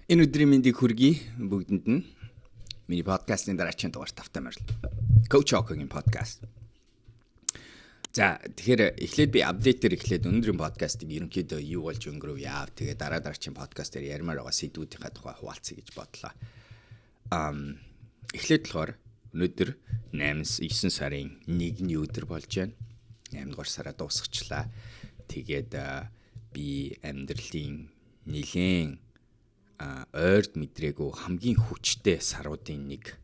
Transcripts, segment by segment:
Энэ өдрийн мэндийг хүргэе бүгдэнд нь. Миний подкастын дараагийн дугаар тавтай морил. Coach Okoгийн подкаст. За тэгэхээр эхлээд би апдейтер эхлээд өнөөдрийн подкастыг ерөнхийдөө юу болж өнгөрөв яав. Тэгээ дараагийн подкаст дээр ярмаар байгаа сэдвүүдийн тухай хуваалцъя гэж бодлоо. Эхлээд болохоор өнөөдөр 8-9 сарын 1-ний өдөр болж байна. 8 дугаар сараа дуусгачлаа. Тэгээд би амьдралын нэлээд ойрд мэдрээгүй хамгийн хүчтэй саруудын нэг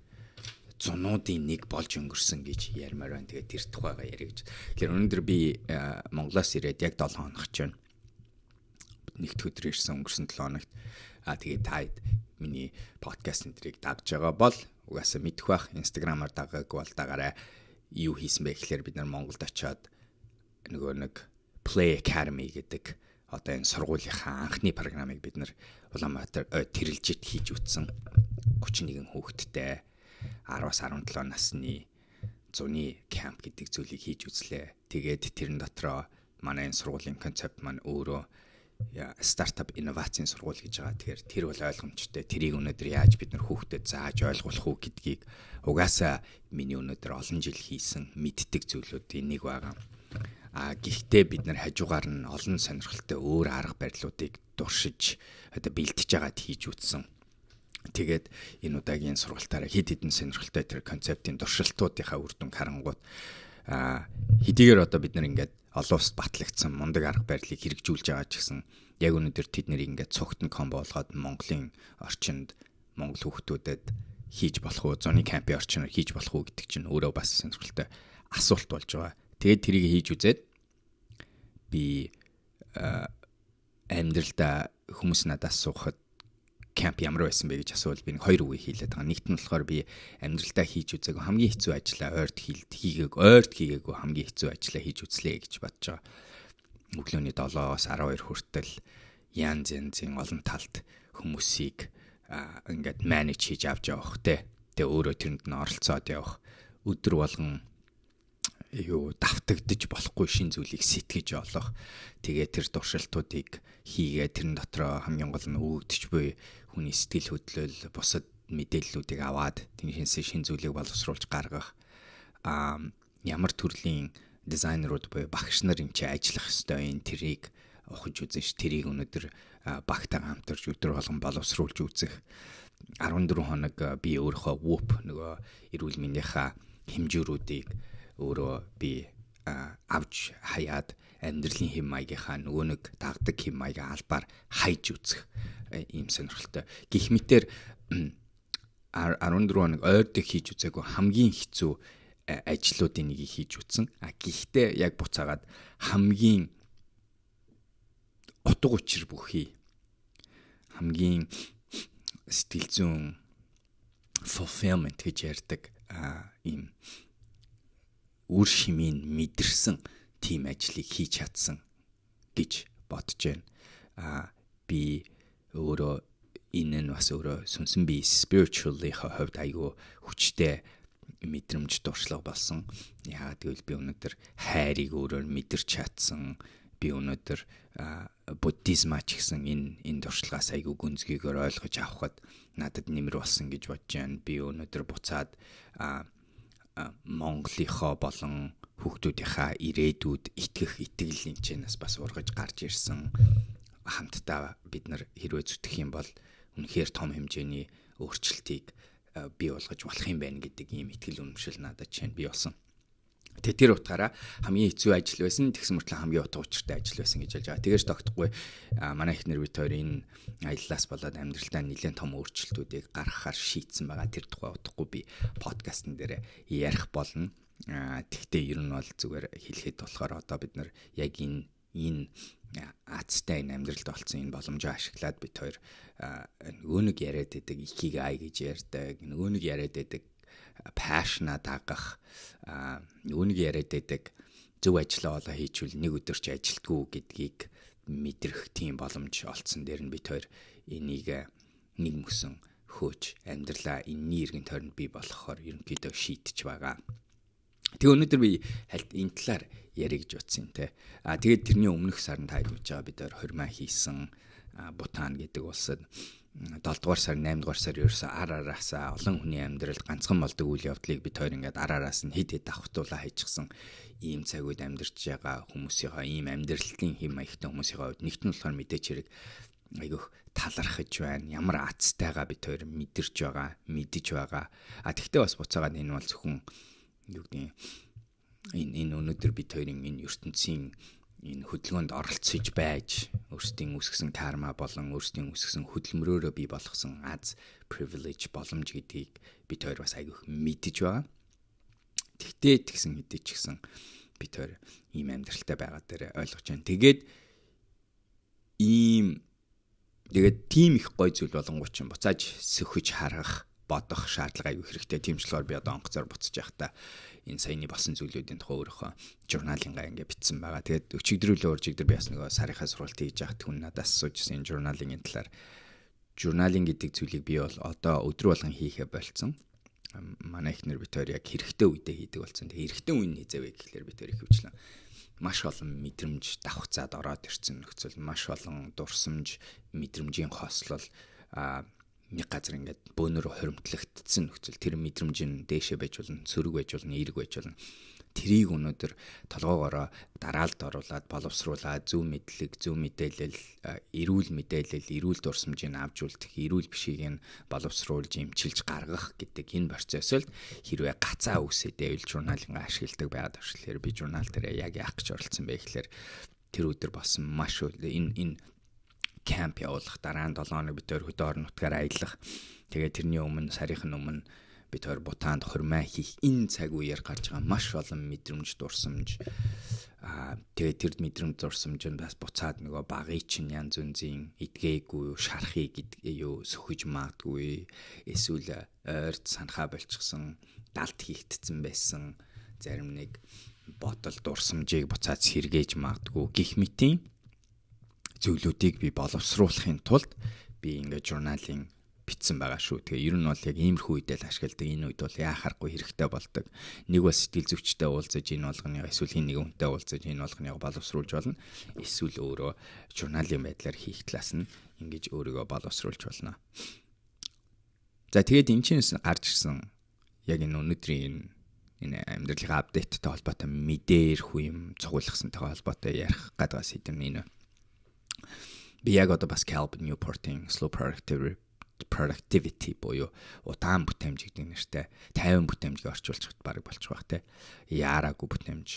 зунуудын нэг болж өнгөрсөн гэж ярмаар байна. Тэгээд тэр тухайгаа яриа гэж. Тэгэхээр өнөөдөр би Монголоос ирээд яг 7 хоног ч байна. Нэгд өдөр ирсэн өнгөрсөн 7 хоногт. Тэгээд та миний подкаст энтрийг дагж байгаа бол угаасаа мэдэх бах. Инстаграмаар дагаагүй бол дагаарай. Юу хийсэн бэ гэхээр бид нар Монголд очиод нэг Play Academy гэдэг одоо энэ сургуулийнхаа анхны программыг бид нар Улаанбаатар тэрэлжит хийж үтсэн 31 хүүхэдтэй 10-аас 17 насны зуны camp гэдэг зүйлийг хийж үзлээ. Тэгээд тэрэн дотроо манай энэ сургуулийн концепт маань өөрөө стартап инновацийн сургууль гэж байгаа. Тэгэхээр тэр бол ойлгомжтой. Тэрийг өнөөдөр яаж бид нар хүүхдэд зааж ойлгуулах уу гэдгийг угаасаа миний өнөөдөр олон жил хийсэн мэддэг зүйлүүдийн нэг байгаа. Гэхдээ бид нар хажуугаар нь олон сонирхолтой өөр арга барилуудыг дуршиж одоо бэлтэж байгаад хийж үтсэн. Тэгээд энэ удаагийн сургалтаараа хэд хэдэн сонирхолтой тэр концептын дуршилтуудынхаа үр дүн харангуут хэдийгээр одоо бид нар ингээд олон улсад батлагдсан мундаг арга барилыг хэрэгжүүлж байгаа ч гэсэн яг өнөөдөр тэд нэр ингээд цогтон комбо болгоод Монголын орчинд Монгол хүүхдүүдэд хийж болох уу, зуны кампын орчиноор хийж болох уу гэдэг чинь өөрөө бас сонирхолтой асуулт болж байгаа. Тэгээд тэрийг хийж үзээд би амьдралдаа хүмүүс надаас суухад камп ямар байсан бэ гэж асуувал би нэг хоёр үгийг хэлээд байгаа. Нэгт нь болохоор би амьдралдаа хийж үзээгүй хамгийн хэцүү ажлаа ойрт хийгээгүй хамгийн хэцүү ажлаа хийж үзлээ гэж бодож байгаа. Өглөөний 7-оос 12 хүртэл янз янзын олон талд хүмүүсийг ингээд менеж хийж авч явах те. Тэгээ өөрөө тэрэнд нь оролцоод явах. Өдөр болгон давтагдж болохгүй шин зүйлийг сэтгэж олох. Тэгээ тэр туршилтуудыг хийгээ тэрэн дотроо хамгийн гол нь өгөгдөж буй хүний сэтгэл хөдлөл бусад мэдээллүүдийг аваад тийшээс шин зүйлийг боловсруулж гаргах. Ямар төрлийн дизайнерууд буюу багш нар энэ чи ажиллах ёстой энэ тэрийг ухаж үзэж тэрийг өнөөдөр багтаага хамтарч өдөр болгон боловсруулж үзэх. 14 хоног би өөрийнхөө WOOP нөгөө эрүүл мэндийнхаа хэмжүүрүүдийг өөрөө би авч хаяад амьдралын хэм маягийнхаа нөгөө нэг дагдаг хэм маягийн албаар хайж үзэх ийм сонирхолтой. Гэх мэтэр 14 хоног ойрдог хийж үзээгүй хамгийн хэцүү ажлуудын нэгийг хийж үзсэн. Гэхдээ яг буцаагаад хамгийн утга учир бүхий хамгийн сэтгэл зүйн fulfillment гэж ярьдаг ийм үр шимийн мэдэрсэн тийм ажлыг хийж чадсан гэж бодож байна. Би өөрөө энэ нь бас өөрөө сүнсэн би spiritually-ийн хувьд айгүй хүчтэй мэдрэмж дуршлаг болсон. Яагаад гэвэл би өнөөдөр хайрыг өөрөөр мэдэрч чадсан. Би өнөөдөр буддизмач гэсэн энэ дуршлагаас айгүй гүнзгийгээр ойлгож авахд надад нэмэр болсон гэж бодож байна. Би өнөөдөр буцаад Монголынхоо болон хүүхдүүдийнхаа ирээдүйд итгэх итгэлийн чинээс бас ургаж гарч ирсэн. Хамтдаа бид нар хэрвээ зүтгэх юм бол үнэхээр том хэмжээний өөрчлөлтийг бий болгож болох юм байна гэдэг ийм итгэл үнэмшил надад чинь бий болсон. Тэгээ тэр утгаараа хамгийн хэцүү ажил байсан, тэгсэн мөртлөө хамгийн утга учиртай ажил байсан гэж хэлж байгаа. Тэгэж тогтохгүй манай ихнэр бит хоёр энэ аяллаас болоод амьдралдаа нэлээд том өөрчлөлтүүдийг гаргахаар шийдсэн байгаа. Тэр тухай удахгүй би подкастн дээр ярих болно. Тэгтээ ер нь бол зүгээр хэлэхэд болохоор одоо бид нар яг энэ азтай энэ амьдралд олцсон энэ боломжоо ашиглаад бит хоёр нөгөө нэг яриад байдаг икигай гэж ярьдаг, нөгөө нэг яриад байдаг пашна дагах, нөгөө нэг яриад байдаг зөв ажиллаа олоо хийчихвэл нэг өдөр ч ажилтгүй гэдгийг мэдрэх тийм боломж олцсон. Дээр нь бит хоёр энийг нэг мөсөн хөөж амьдралаа энэний эргэн тойронд бий болохоор ерөнхийдөө шийдэж байгаа. Тэгээ өнөөдөр би энэ талаар ярих гэж утсан те. Тэгээд тэрний өмнөх сард тайлбарж байгаа бид хоёр хурмаа хийсэн Бутан гэдэг улсад 7 дугаар сар 8 дугаар сар ерөөсө араасаа олон хүний амьдралд ганцхан болдог үйл явдлыг бид хоёр ингээд араас нь хэд давхтуулаа хийчихсэн ийм цаг үед амьдарч байгаа хүмүүсийнхаа ийм амьдралын хэм маягтай хүмүүсийнхаа хувьд нэгт нь болохоор мэдээч хэрэг айгүйх талархаж байна. Ямар азтайгаа бид хоёр мэдэж байгаа. Тэгтээ бас буцаагаад энэ бол зөвхөн юу гэдэг энэ өнөөдөр бид хоёрын энэ ертөнцийн энэ хөдөлгөөнд оролцож байж өөрсдийн үсгсэн карма болон өөрсдийн үсгсэн хөдөлмөрөөрөө бий болгосон аз privilege боломж гэдгийг бид хоёр бас айгүйх мэдэж байгаа. Тэгтээ тэгсэн хэдий ч гэсэн бид хоёр ийм амьдралтай байгаа дээр ойлгож байна. Тэгээд тийм их гой зүйл болонгууд чинь буцааж сөхөж харах, бодох шаардлага аюу хэрэгтэй. Тийм ч болохоор би одоо онцгоор буцаж явахдаа энэ саяны болсон зүйлүүдийн тухай өөрийнхөө журналынгаа ингээ бичсэн байгаа. Тэгээд өчигдрүүлээ уржигдэр би бас нөгөө сарынхаа сургалт хийж яхад хүн надаас асуужсэн энэ журналын талаар. Журналын гэдэг зүйлийг би бол одоо өдөр болгон хийхэ болцсон. Манай ихнэр бид хоёр яг хэрэгтэй үедээ хийдэг болсон. Тэгээд хэрэгтэй үе нь хийзэвэ гэхлээр бид хоёр их хөвчлээ. Маш олон мэдрэмж давхцаад ороод ирсэн нөхцөл, маш олон дурсамж, мэдрэмжийн хослол нэг газар ингээд бөөнөрө хоримтлагдсан нөхцөл. Тэр мэдрэмж нь дээшээ байж болно, сөрөг байж болно, эерэг байж болно. Тэрийг өнөөдөр толгоогоороо дараалд оруулаад боловсруулаад зөв мэдлэг, зөв мэдээлэл, эрүүл мэдээлэл, эрүүл дурсамжийг авч үлдэх, эрүүл бишийг нь боловсруулж, эмчилж гаргах гэдэг энэ процессыг хэрвээ гацаа үсэдээ ил журналын ашигладаг байгаад орчлоор би журнал дээр яг яах гэж оролцсон бэ гэхээр тэр өдөр болсон маш энэ camp явуулах дараа нь 7 хоног бид төр хөдөө орон нутгаар аялах. Тэгээд тэрний өмнө сарынхын өмнө бид төр бутаанд хормой хийх энэ цаг үеэр гарч байгаа маш олон мэдрэмж дурсамж. Тэгээд тэр мэдрэмж дурсамж нь бас буцаад нөгөө багын чинь янз бүрийн эдгээгүй, шарахыг юу сөхөж магадгүй, эсвэл ойрд санахаа болчихсон, далд хийгдсэн байсан зарим нэг бодол дурсамжийг буцаад сэргээж магадгүй гих мэтийн зүйлүүдийг би боловсруулахын тулд би ингээд журналын бичсэн байгаа шүү. Тэгээ ер нь бол яг иймэрхүү үедээ л ашигладаг. Энэ үед бол яахааргүй хэрэгтэй болдог. Нэг бас сэтгэл зүйчтэй уулзаж энэ болгоны эсвэл хин нэг хүнтэй уулзаж энэ болгоныг боловсруулж болно. Эсвэл өөрөө журналын байдлаар хийх талаас нь ингэж өөрийгөө боловсруулж болно. За тэгээд энэ чинь гарч ирсэн яг энэ өнөөдрийн энэ амьдралын апдейттэй холбоотой мэдээрхүү юм цугуулгасантай холбоотой ярих гадгаас хэдэн энэ. Би яг одоо бас Cal Newport-ийн slow productivity буюу удаан бүтээмж гэдэг нэртэй 50 бүтээмжийг орчуулж баг болчих واخ те. Яараагүй бүтээмж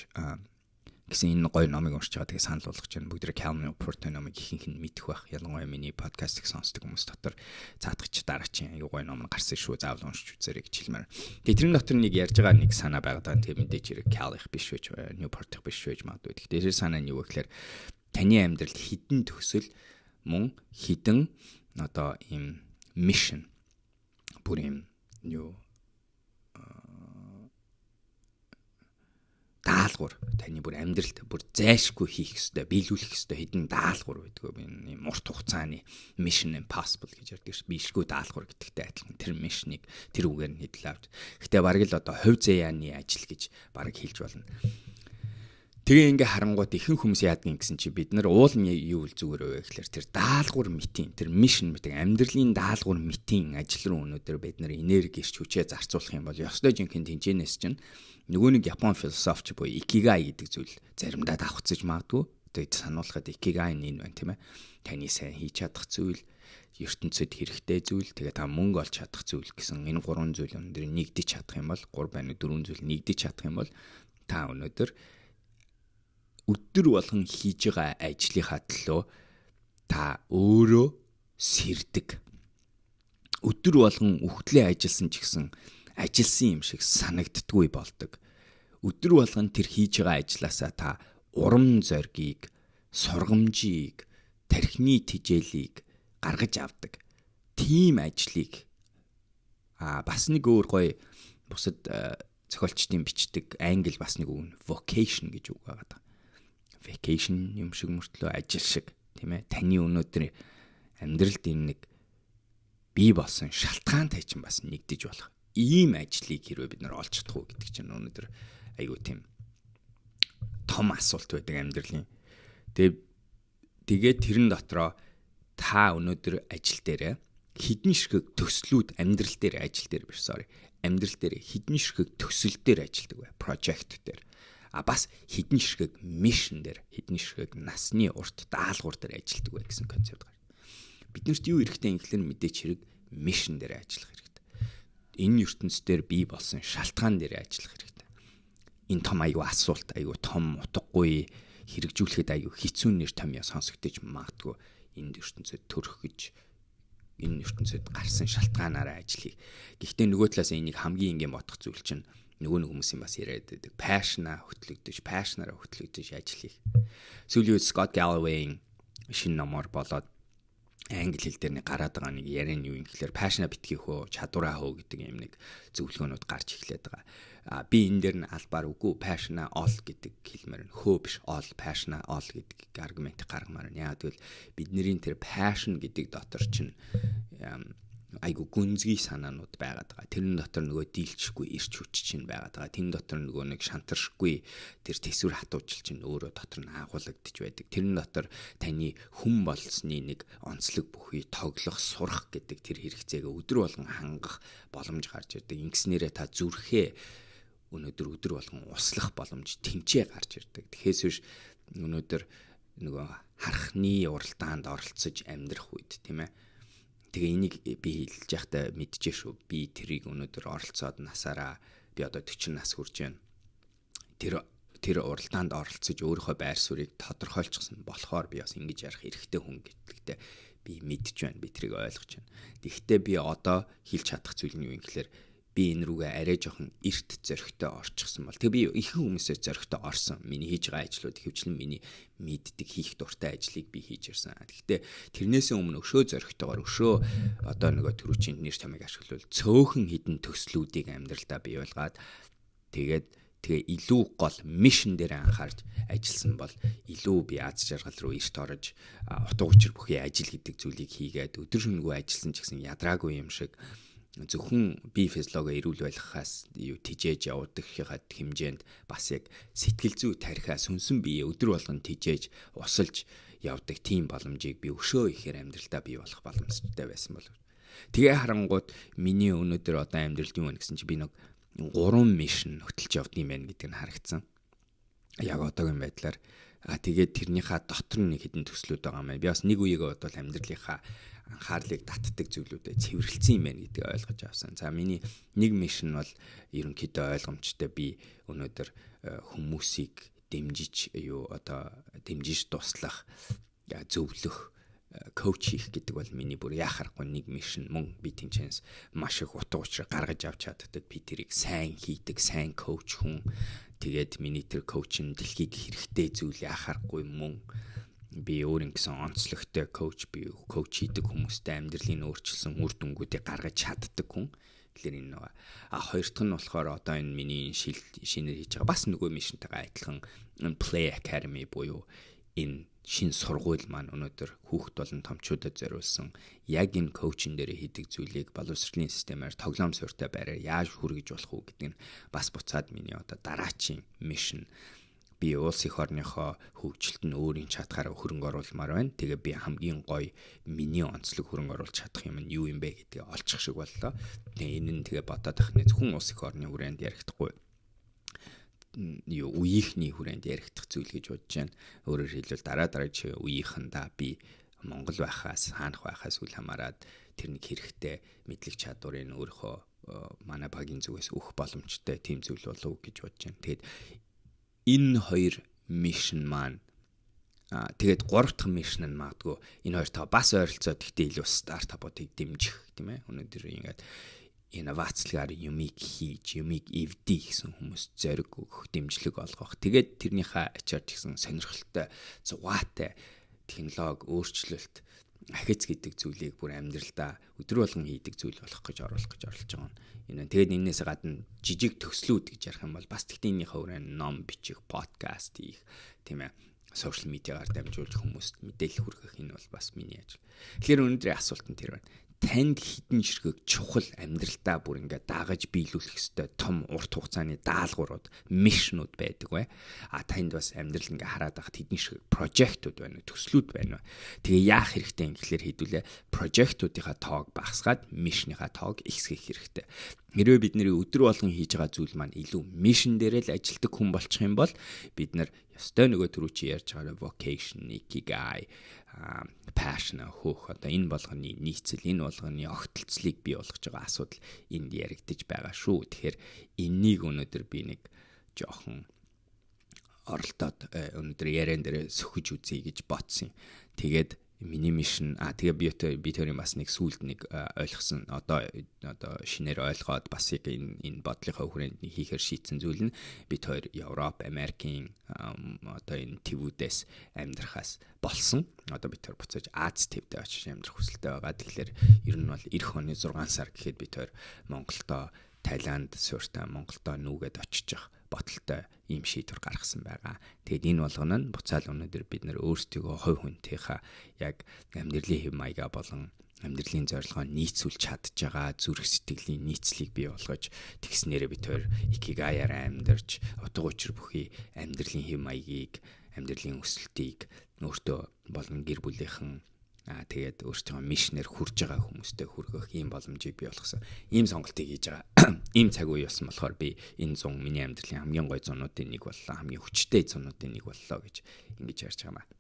гэсэн энэ гоё номыг уншиж байгаа. Тэгээ санал болгож байна. Бүгд Cal Newport-ийн номыг ихэнх нь мэдэх байх. Ялангуяа миний подкастыг сонсдог хүмүүс дотор цаадгач дараачин аюу гоё ном гарсан шүү. Заавал уншиж үзээрэй гэж хэлмээр. Тэгээ тэрэн дотор нэг ярьж байгаа нэг санаа байгаад. Тэгээ мэдээж хэрэг Cal их биш байж, Newport их биш байж магадгүй. Тэгэхээр санаа нь юу гэхээр таны амьдралд хідэн төсөл мөн хідэн одоо ийм mission бүр юм юу даалгавар таны бүр амьдралд бүр зайлшгүй хийх ёстой, биелүүлэх ёстой хэдэн даалгавар байдгүй. Энэ урт хугацааны mission impossible гэж ярьдаг ш. Биелшгүй даалгавар гэдэгтэй адилхан тэр mission-ыг тэр үгээр нь хэдэл авч. Гэтэ бараг л одоо хувь заяаны ажил гэж бараг хэлж болно. Тэгээ ингээ харангууд ихэнх хүмүүс яадгийг гэсэн чи бид нар уул нь юу зүгээр вэ гэхээр тэр даалгавар митийн тэр мишн митийн амьдралын даалгавар митийн ажил руу өнөөдөр бид нар энергич хүчээ зарцуулах юм бол ёстой жинхэнэ тэнцэнээс чинь нөгөө нэг Япон философч буюу икигай гэдэг зүйл заримдаа давхцаж магадгүй. Тэгээд сануулхад икигай нь энэ байна тийм ээ. Таны сайн хийж чадах зүйл, ертөнцид хэрэгтэй зүйл, тэгээ та мөнгө олж чадах зүйл гэсэн энэ гурван зүйл өнөөдөр нэгдэж чадах юм бол 3 байна 4 зүйл нэгдэж чадах юм бол та өнөөдөр өдөр болгон хийж байгаа ажлынхаа төлөө та өөрөө сэрдэг. Өдөр болгон үхтлээ ажилласан ч гэсэн ажилласан юм шиг санагддаггүй болдог. Өдөр болгон тэр хийж байгаа ажилласаа та урам зориг, сургамжийг, тархины тэжээлийг гаргаж авдаг. Тийм ажлыг бас нэг өөр гоё бусад зохиолчдын бичдэг англи бас нэг үг vocation гэж үг байгаа. Vacation юм шиг мөртлөө ажил шиг тийм ээ. Таны өнөөдөр амьдралд энэ нэг бий болсон шалтгаантай чинь бас нэгдэж болох. Ийм ажлыг хэрвээ бид нар олж чадах уу гэдэг чинь өнөөдөр айгүй тийм том асуулт байдаг амьдралын. Тэгээд тэрэн дотроо та өнөөдөр ажил дээр хідэн ширхэг төслүүд амьдрал дээр ажил дээр биш амьдрал дээр хідэн ширхэг төсөл дээр ажилдаг бай project дээр бас хідэн ширхэг mission дээр хідэн ширхэг насны урт даалгавар дээр ажилдаг бай гэсэн концепт гарна. Биднэрт юу хэрэгтэй юм гэхэлэр мэдээч хэрэг mission дээр ажиллах хэрэгтэй. Энэ ертөнцийн бий болсон шалтгаан дээр ажиллах хэрэгтэй. Энэ том аюу асуулт аюу том утгагүй хэрэгжүүлэхэд аюу хэцүү нэр томьёо сонсогдож магадгүй энэ ертөнцид төрөх гэж энэ ертөнцид гарсан шалтгаанаараа ажиллая. Гэхдээ нөгөө талаас энийг хамгийн энгийн бодох зүйл чинь нөгөө хүмүүсийн бас яриад байдаг. Passion-аа хөтлөгдөж ажиллая. Сүүлийн үед Scott Galloway-ийн шинэ номоор болоод англи хэл дээр нэг гараад байгаа нэг яриан юу юм гэхэлэр passion-а битгий хөө чадвараа хөө гэдэг юм нэг зөвлөгөөнүүд гарч эхлээд байгаа. Би энэ дээр нь албаар үгүй passion-а all гэдэг хэлмээр нь хөө биш all passion-а all гэдэг аргумент гаргамаар нь. Яг тэгвэл бидний тэр passion гэдэг дотор чинь айгу гүнзгий санаанууд байгаад байгаа. Тэрэн дотор нөгөө дийлчихгүй ирч хүч чинь байгаад байгаа. Тэн дотор нөгөө нэг шантаршгүй тэр тэсвэр хатуужил чинь өөрөө дотор нь агуулгадж байдаг. Тэрэн дотор таны хүн болсны нэг онцлог бүхий тоглох, сурах гэдэг тэр хэрэгцээгээ өдөр болгон хангах боломж гарч ирдэг. Ингэснээрээ та зүрхээ өнөөдөр болгон услах боломж тэнцээ гарч ирдэг. Тэгэхээс биш өнөөдөр нөгөө харахны уралдаанд оролцож амьдрах үед тийм ээ. Тэгээ энийг би хэлж байхдаа мэдчихэ шүү. Би тэрийг өнөөдөр оролцоод насаараа би одоо 40 нас хүрч байна. Тэр уралдаанд оролцож өөрийнхөө байр суурийг тодорхойлчихсан болохоор би бас ингэж ярих хэрэгтэй хүн гэдэгтээ би мэдж байна. Би тэрийг ойлгож байна. Тэгэхдээ би одоо хэлж чадах зүйл нь юу юм гэхээр би энэ рүүгээ арай жоохон эрт зөрөгтэй орчихсон бол. Тэгээ би ихэнх хүмүүсээс зөрөгтэй орсон. Миний хийж байгаа ажлууд хөвчлэн миний мэддэг хийх дуртай ажлыг би хийж ирсэн. Гэхдээ тэрнээсээ өмнө өшөө зөрөгтэйгээр өшөө одоо нөгөө төрүүчийн нэр томыг ашиглавал цөөхөн хідэн төслүүдийг амьдралдаа биелгаад тэгээ илүү гол мишн дээр анхаарч ажилласан бол илүү би аз жаргал руу эрт орж утга учир бүхий ажил гэдэг зүйлийг хийгээд өдөр шөнөгүй ажилласан ч гэсэн ядраагүй юм шиг зөвхөн би физиологоо эрүүл байлгахаас юу тижээж явдаг хэмжээнд бас яг сэтгэл зүй тарихаа сүнсэн бие өдөр болгон тижээж усалж явдаг тийм боломжийг би өшөө ихээр амьдралдаа бий болох боломжтой байсан болов. Тэгээ харангууд миний өнөөдөр одоо амьдралд юу вэ гэсэн чи би нэг 3 мишн хөтөлж явдаг юм байна гэдэг нь харагдсан. Яг одоогийн байдлаар тэгээд тэрнийхээ дотор нэг хэдэн төслүүд байгаа юм байна. Би бас нэг үеигээ бодвол амьдралынхаа анхаарлыг татдаг зүйлүүдэд цэвэрлсэн юм байна гэдгийг ойлгож авсан. За миний нэг мишн бол ерөнхийдөө ойлгомжтой би өнөөдөр хүмүүсийг дэмжиж туслах, зөвлөх, коуч хийх гэдэг бол миний бүр яхахгүй нэг мишн мөн би тэнцэнс маш их утга учир гаргаж авч чаддаг. Би тэрийг сайн хийдэг, сайн коуч хүн. Тэгээд миний тэр коуч нь дэлхийг хэрэгтэй зүйл яхахгүй мөн. Би өөр ингэсэн онцлогтой коуч, би коуч хийдэг хүмүүстэй амьдралын өөрчлөсөн үр дүнгуудыг гаргаж чаддаг хүн. Тэгэхээр энэ нэг. Хоёр дахь нь болохоор одоо энэ миний шинээр хийж байгаа бас нөгөө мишнтэйгээ адилхан Play Academy буюу энэ шин сургууль маань өнөөдөр хүүхэд болон томчуудад зориулсан яг энэ коучинг дээр хийдэг зүйлийг боловсролын системээр тоглоом суурьтай байраар яаж хүргэж болох уу гэдэг нь бас буцаад миний одоо дараачийн мишн. Би улс их орныхоо хөгжилтөнд өөрийн чадхаараа хөрөнгө оруулмаар байна. Тэгээ би хамгийн гоё миний онцлог хөрөнгө оруулж чадах юм нь юу юм бэ гэдгийг олчих шиг боллоо. Тэгээ энэ нь тэгээ бодоод ахны зөвхөн улс их орны хүрээнд ярихдаггүй. Үеийнхний хүрээнд яригдах зүйл гэж бодож байна. Өөрөөр хэлбэл дараа чи үеийнхэндээ би Монгол байхаас, хаанах байхаас үл хамааран тэр нэг хэрэгтэй мэдлэг чадварыг өөрийнхөө манай багийн зүгээс өгөх боломжтой тийм зүйл болов уу гэж бодож байна. Тэгээд энэ хоёр мишн маань тэгээд 3 дахь мишн нь магадгүй энэ хоёртойгоо бас ойролцоод гэхдээ илүү стартапуудыг дэмжих тийм ээ. Өнөөдөр ингээд инновацлагаар юмыг хийж, юмыг эвдээ гэсэн хүмүүс зориг өгөх, дэмжлэг олгох. Тэгээд тэрнийхээ ачаар ч гэсэн сонирхолтой, зугаатай технологи өөрчлөлт ахиц гэдэг зүйлийг бүр амьдралдаа өдөр болгон хийдэг зүйл болох гэж оруулах гэж оролж байгаа юм. Тэгээд энээс гадна жижиг төслүүд гэж ярих юм бол бас тэгтээ энийхээ хүрээнд ном бичих, подкаст хийх, тийм ээ. Сошиал медиагаар дамжуулж хүмүүст мэдээлэл хүргэх энэ бол бас миний ажил. Тэгэхээр өнөөдрийн асуулт нь тэр байна. танд хідэн ширхэг чухал амьдралтаа бүр ингээд дагаж биелүүлэх ёстой том урт хугацааны даалгаврууд, мишнүүд байдаг бай. Танд бас амьдрал ингээд хараад байхад хідэн ширхэг прожектууд байна, төслүүд байна. Тэгээ яах хэрэгтэй юм гэхлээр хэдүүлээ прожектуудынхаа тоог багасгаад мишнийхаа тоог ихсгэх хэрэгтэй. Хэрвээ бидний өдөр болгон хийж байгаа зүйл маань илүү мишн дээр л ажилтдаг хүн болчих юм бол бид нар ёстой нөгөө түрүү чи ярьж байгаа vocation, ikigai, passion хөөх одоо энэ болгоны нийцэл, энэ болгоны огтлцлыг бий болгож байгаа асуудал энд яригдж байгаа шүү. Тэгэхээр энийг өнөөдөр би нэг жоохон оролдоод өнөөдөр яриан дээр сөхөж үзье гэж бодсон. Тэгээд миний мишн тэгээ би тэрийн бас нэг сүлд нэг ойлгосон одоо шинээр ойлгоод бас яг энэ бодлынхаа хүрээнд нэг хийхээр шийдсэн зүйл нь бид хоёр Европ, Америкийн одоо энэ твүүдээс амьдрахаас болсон. Одоо бид хоёр буцааж Аз твдээ очиж амьдрах хүсэлтэй байгаа. Тэгэхээр ер нь бол эх оны 6 сар гэхэд бид хоёр Монголдо, Таиланд, суурьтай Монголдо нүүгээд очиж явах бодолтой ийм шийдвэр гаргасан байгаа. Тэгэд энэ болгоно нь буцаал өнөөдөр бид нэр өөрсдөө хувь хүнтэйхээ яг амьдралын хэв маягаа болон амьдралын зорилгоо нийцүүлж чадж байгаа зүрх сэтгэлийн нийцлийг бий болгож тэгснээрээ бид хоёр икигаяараа амьдарч утга учир бүхий амьдралын хэв маягийг, амьдралын өсөлтийг өөртөө болон гэр бүлийнхэн тэгээд өөртөө мишнэр хурж байгаа хүмүүстэй хүргэх ийм боломжийг бий болгосон. Ийм сонголтыг хийж байгаа. Ийм цаг үе болсон болохоор би энэ 100 миний амьдралын хамгийн гоё зунуудын нэг боллоо, хамгийн хүчтэй зунуудын нэг боллоо гэж ингэж ярьж байгаа юм.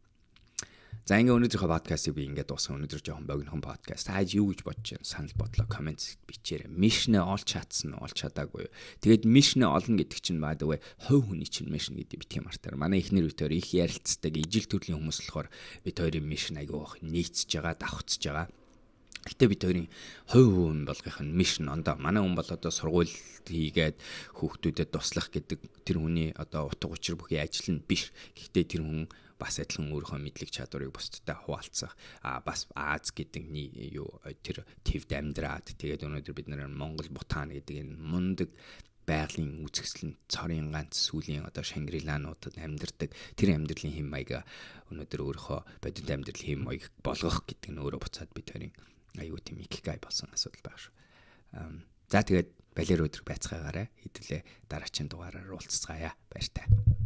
За ингээ өнөөдрийнхөө подкастыг би ингээд дуусгах. Өнөөдөр жоохон богинохон подкаст. Тааж юу гэж бодож байна? Санал бодлоо комент бичээрэй. Мишнэ олж чадсан уу? Олж чадаагүй юу? Тэгээд мишнэ олно гэдэг чинь баадгүй хувь хүний чинь мишн гэдэг битгий мартаар. Манай эхнэр үтээр их ярилцдаг ижил төрлийн хүмүүс болохоор бид хоёрын мишн айгуух нийцж байгаа, давхцж байгаа. Гэтэ бид хоёрын хувь хүн болгох нь мишн ондоо. Манай хүн бол одоо сургууль хийгээд хүүхдүүдэд туслах гэдэг тэр хүний одоо утга учир бүхий ажил нь биш. Гэхдээ тэр хүн бас адилхан өөрийнхөө мэдлэг чадварыг бусдад хуваалцах бас Аз гэдэг юу тэр твд амьдраад тэгээд өнөөдөр бид нар Монгол Бутан гэдэг энэ мундаг байгалийн үзэсгэлэн цорын ганц сүлийн одоо Шангрилануудад амьдардаг тэр амьдралын хэм маяга өнөөдөр өөрийнхөө бодит амьдралын хэм маяг болгох гэдэг нь өөрөө буцаад бид хоёрын аюу тийм икигай болсон асуудал байгаа шүү. За тэгээд балер өдрөг байцгаагаарай. Хэдүүлээ дараагийн дугаараар уулзцаая. Баяр таа.